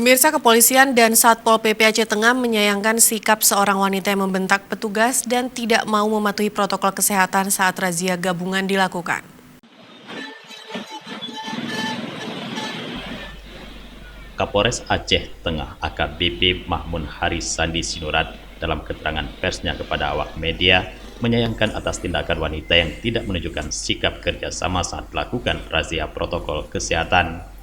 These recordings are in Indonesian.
Pemirsa, kepolisian dan Satpol PP Aceh Tengah menyayangkan sikap seorang wanita yang membentak petugas dan tidak mau mematuhi protokol kesehatan saat razia gabungan dilakukan. Kapolres Aceh Tengah AKBP Mahmun Haris Sandi Sinurat dalam keterangan persnya kepada awak media menyayangkan atas tindakan wanita yang tidak menunjukkan sikap kerjasama saat melakukan razia protokol kesehatan.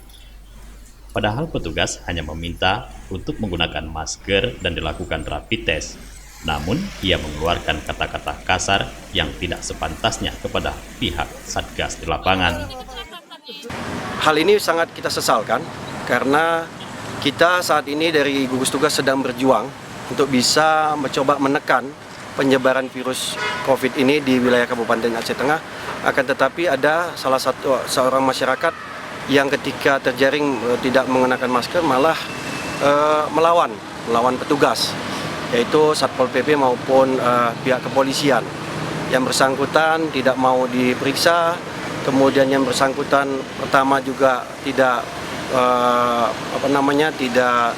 Padahal petugas hanya meminta untuk menggunakan masker dan dilakukan rapid test. Namun, ia mengeluarkan kata-kata kasar yang tidak sepantasnya kepada pihak Satgas di lapangan. Hal ini sangat kita sesalkan karena kita saat ini dari gugus tugas sedang berjuang untuk bisa mencoba menekan penyebaran virus COVID ini di wilayah Kabupaten Aceh Tengah. Akan tetapi ada seorang masyarakat yang ketika terjaring tidak mengenakan masker malah melawan petugas, yaitu Satpol PP maupun pihak kepolisian. Yang bersangkutan tidak mau diperiksa, kemudian yang bersangkutan pertama juga tidak tidak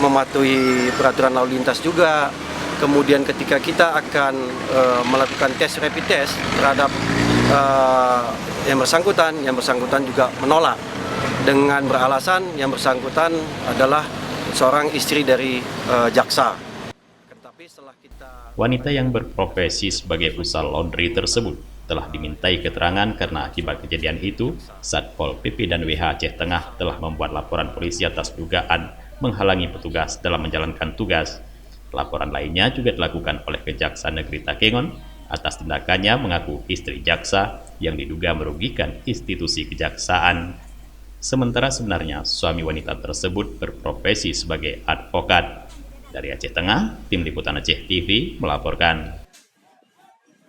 mematuhi peraturan lalu lintas juga. Kemudian ketika kita akan melakukan rapid test terhadap yang bersangkutan juga menolak dengan beralasan yang bersangkutan adalah seorang istri dari jaksa. Wanita yang berprofesi sebagai usaha laundry tersebut telah dimintai keterangan karena akibat kejadian itu, Satpol PP dan WH Aceh Tengah telah membuat laporan polisi atas dugaan menghalangi petugas dalam menjalankan tugas. Laporan lainnya juga dilakukan oleh Kejaksaan Negeri Takengon atas tindakannya mengaku istri jaksa yang diduga merugikan institusi kejaksaan. Sementara sebenarnya suami wanita tersebut berprofesi sebagai advokat. Dari Aceh Tengah, Tim Liputan Aceh TV melaporkan.